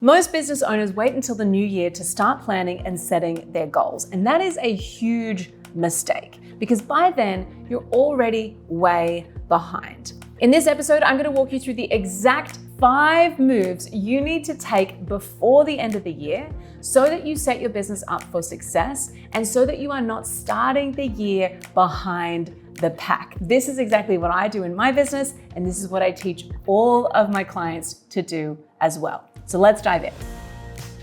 Most business owners wait until the new year to start planning and setting their goals. And that is a huge mistake because by then you're already way behind. In this episode, I'm going to walk you through the exact 5 moves you need to take before the end of the year so that you set your business up for success and so that you are not starting the year behind the pack. This is exactly what I do in my business, and this is what I teach all of my clients to do as well. So let's dive in.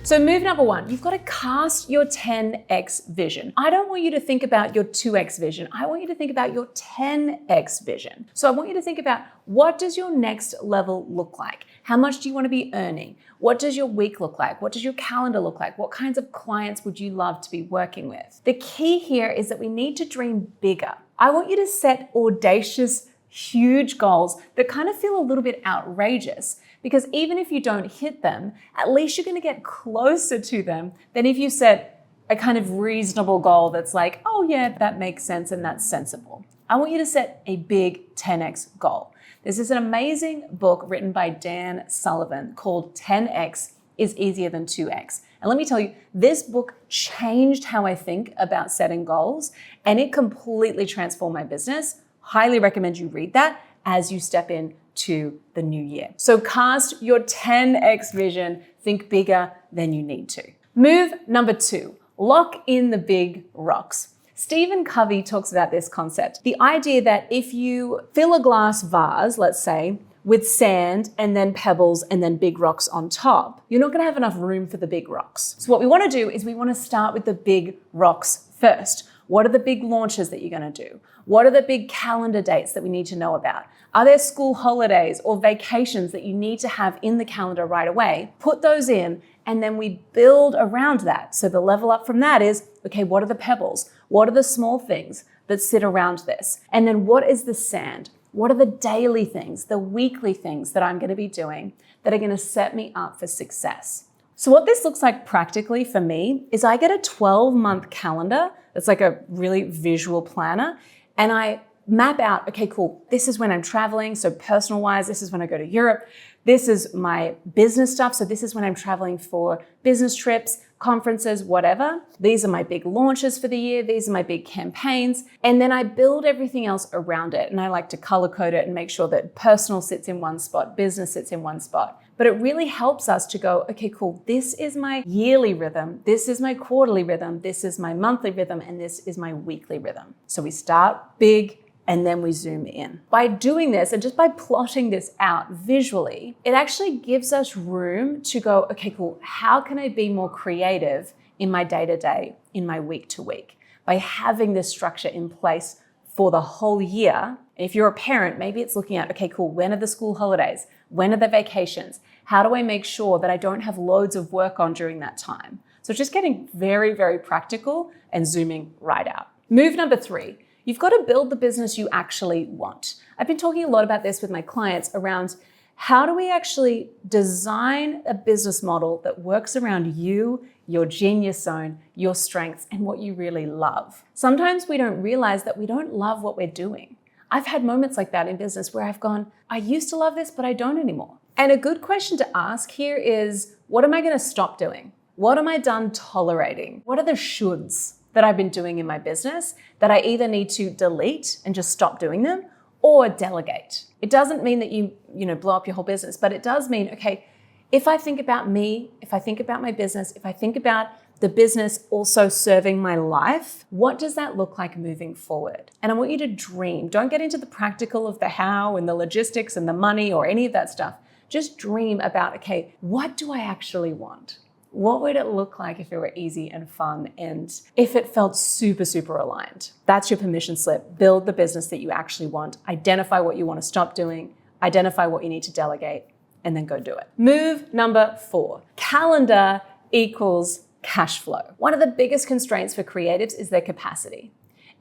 So move number 1, you've got to cast your 10x vision. I don't want you to think about your 2x vision. I want you to think about your 10x vision. So I want you to think about, what does your next level look like? How much do you want to be earning? What does your week look like? What does your calendar look like? What kinds of clients would you love to be working with? The key here is that we need to dream bigger. I want you to set audacious, huge goals that kind of feel a little bit outrageous, because even if you don't hit them, at least you're going to get closer to them than if you set a kind of reasonable goal that's like, oh yeah, that makes sense and that's sensible. I want you to set a big 10x goal. This is an amazing book written by Dan Sullivan called 10x is Easier Than 2x. And let me tell you, this book changed how I think about setting goals, and it completely transformed my business. Highly recommend you read that as you step into the new year. So cast your 10x vision, think bigger than you need to. Move number 2, lock in the big rocks. Stephen Covey talks about this concept, the idea that if you fill a glass vase, let's say, with sand and then pebbles and then big rocks on top, you're not going to have enough room for the big rocks. So what we want to do is we want to start with the big rocks first. What are the big launches that you're going to do? What are the big calendar dates that we need to know about? Are there school holidays or vacations that you need to have in the calendar right away? Put those in, and then we build around that. So the level up from that is, okay, what are the pebbles? What are the small things that sit around this? And then what is the sand? What are the daily things, the weekly things that I'm going to be doing that are going to set me up for success? So what this looks like practically for me is I get a 12-month calendar that's like a really visual planner, and I map out, okay, cool, this is when I'm traveling, so personal-wise, this is when I go to Europe. This is my business stuff, so this is when I'm traveling for business trips, conferences, whatever. These are my big launches for the year. These are my big campaigns. And then I build everything else around it. And I like to color code it and make sure that personal sits in one spot, business sits in one spot. But it really helps us to go, okay, cool, this is my yearly rhythm. This is my quarterly rhythm. This is my monthly rhythm. And this is my weekly rhythm. So we start big, and then we zoom in. By doing this and just by plotting this out visually, it actually gives us room to go, okay, cool, how can I be more creative in my day-to-day, in my week-to-week? By having this structure in place for the whole year. And if you're a parent, maybe it's looking at, okay, cool, when are the school holidays? When are the vacations? How do I make sure that I don't have loads of work on during that time? So just getting very, very practical and zooming right out. Move number 3. You've got to build the business you actually want. I've been talking a lot about this with my clients around how do we actually design a business model that works around you, your genius zone, your strengths, and what you really love. Sometimes we don't realize that we don't love what we're doing. I've had moments like that in business where I've gone, I used to love this, but I don't anymore. And a good question to ask here is, what am I going to stop doing? What am I done tolerating? What are the shoulds that I've been doing in my business that I either need to delete and just stop doing them or delegate? It doesn't mean that you blow up your whole business, but it does mean, okay, if I think about me, if I think about my business, if I think about the business also serving my life, what does that look like moving forward? And I want you to dream. Don't get into the practical of the how and the logistics and the money or any of that stuff. Just dream about, okay, what do I actually want? What would it look like if it were easy and fun and if it felt super, super aligned? That's your permission slip. Build the business that you actually want. Identify what you want to stop doing. Identify what you need to delegate, and then go do it. Move number 4. Calendar equals cash flow. One of the biggest constraints for creatives is their capacity.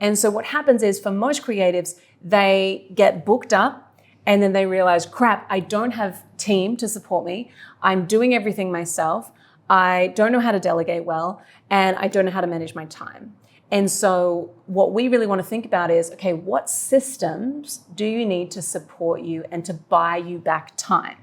And so what happens is for most creatives, they get booked up and then they realize, crap, I don't have team to support me. I'm doing everything myself. I don't know how to delegate well, and I don't know how to manage my time. And so what we really want to think about is, okay, what systems do you need to support you and to buy you back time?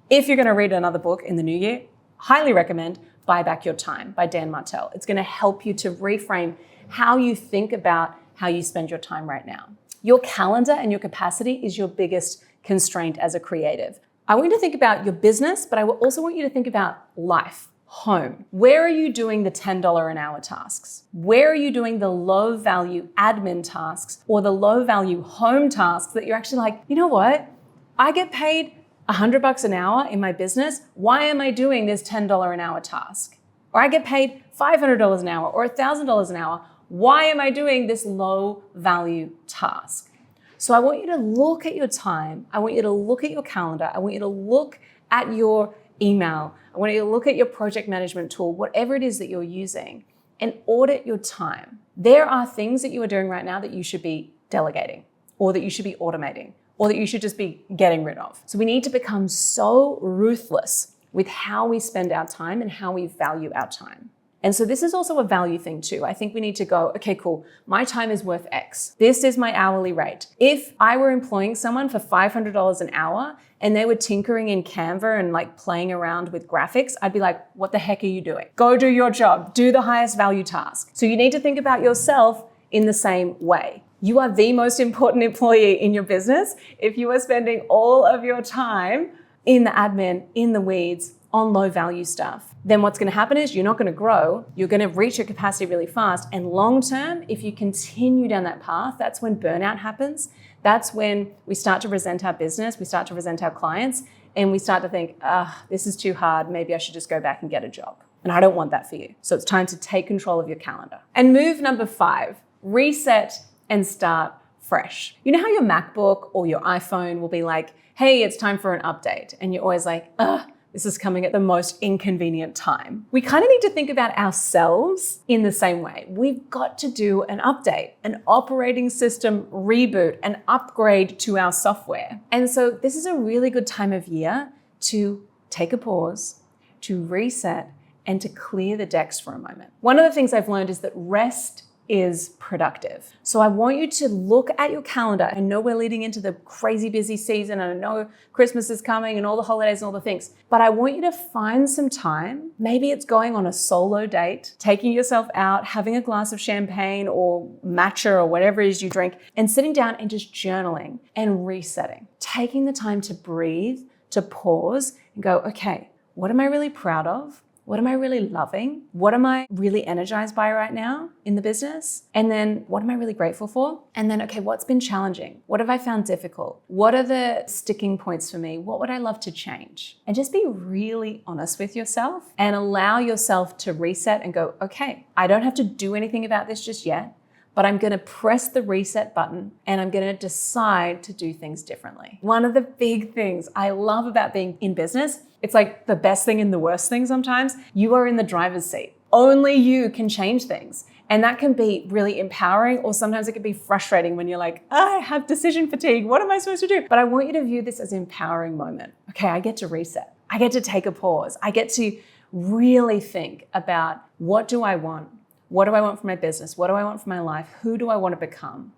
If you're going to read another book in the new year, highly recommend Buy Back Your Time by Dan Martell. It's going to help you to reframe how you think about how you spend your time right now. Your calendar and your capacity is your biggest constraint as a creative. I want you to think about your business, but I also want you to think about life, home. Where are you doing the $10 an hour tasks? Where are you doing the low value admin tasks or the low value home tasks that you're actually like, you know what? I get paid $100 an hour in my business. Why am I doing this $10 an hour task? Or I get paid $500 an hour or $1,000 an hour. Why am I doing this low value task? So I want you to look at your time. I want you to look at your calendar. I want you to look at your email. I want you to look at your project management tool, whatever it is that you're using, and audit your time. There are things that you are doing right now that you should be delegating, or that you should be automating, or that you should just be getting rid of. So we need to become so ruthless with how we spend our time and how we value our time. And so this is also a value thing too. I think we need to go, okay, cool. My time is worth X. This is my hourly rate. If I were employing someone for $500 an hour and they were tinkering in Canva and like playing around with graphics, I'd be like, what the heck are you doing? Go do your job. Do the highest value task. So you need to think about yourself in the same way. You are the most important employee in your business if you are spending all of your time in the admin, in the weeds, on low value stuff. Then what's going to happen is you're not going to grow. You're going to reach your capacity really fast. And long term, if you continue down that path, that's when burnout happens. That's when we start to resent our business. We start to resent our clients. And we start to think, this is too hard. Maybe I should just go back and get a job. And I don't want that for you. So it's time to take control of your calendar. And move number 5, reset and start fresh. You know how your MacBook or your iPhone will be like, hey, it's time for an update. And you're always like, this is coming at the most inconvenient time. We kind of need to think about ourselves in the same way. We've got to do an update, an operating system reboot, an upgrade to our software. And so this is a really good time of year to take a pause, to reset, and to clear the decks for a moment. One of the things I've learned is that rest is productive. So I want you to look at your calendar. I know we're leading into the crazy busy season, and I know Christmas is coming and all the holidays and all the things, but I want you to find some time. Maybe it's going on a solo date, taking yourself out, having a glass of champagne or matcha or whatever it is you drink, and sitting down and just journaling and resetting. Taking the time to breathe, to pause and go, okay, what am I really proud of? What am I really loving? What am I really energized by right now in the business? And then what am I really grateful for? And then, okay, what's been challenging? What have I found difficult? What are the sticking points for me? What would I love to change? And just be really honest with yourself and allow yourself to reset and go, okay, I don't have to do anything about this just yet, but I'm going to press the reset button and I'm going to decide to do things differently. One of the big things I love about being in business, it's like the best thing and the worst thing sometimes. You are in the driver's seat. Only you can change things. And that can be really empowering, or sometimes it can be frustrating when you're like, I have decision fatigue. What am I supposed to do? But I want you to view this as an empowering moment. Okay, I get to reset. I get to take a pause. I get to really think about, what do I want? What do I want for my business? What do I want for my life? Who do I want to become?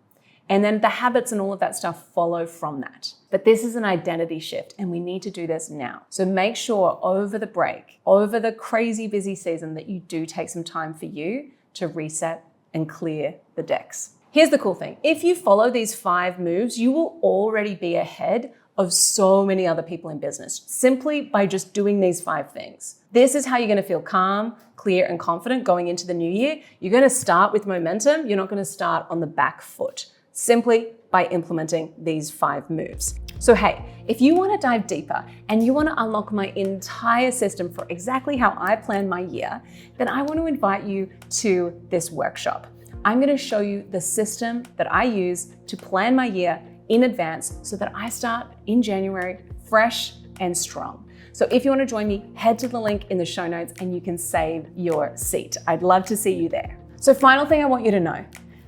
And then the habits and all of that stuff follow from that. But this is an identity shift and we need to do this now. So make sure over the break, over the crazy busy season, that you do take some time for you to reset and clear the decks. Here's the cool thing. If you follow these 5 moves, you will already be ahead of so many other people in business simply by just doing these 5 things. This is how you're going to feel calm, clear, and confident going into the new year. You're going to start with momentum. You're not going to start on the back foot, simply by implementing these 5 moves. So hey, if you want to dive deeper and you want to unlock my entire system for exactly how I plan my year, then I want to invite you to this workshop. I'm going to show you the system that I use to plan my year in advance so that I start in January fresh and strong. So if you want to join me, head to the link in the show notes and you can save your seat. I'd love to see you there. So final thing I want you to know,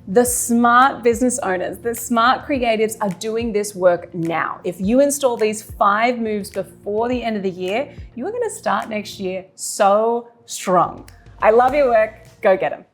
the smart business owners, the smart creatives are doing this work now. If you install these 5 moves before the end of the year, you are going to start next year so strong. I love your work. Go get them.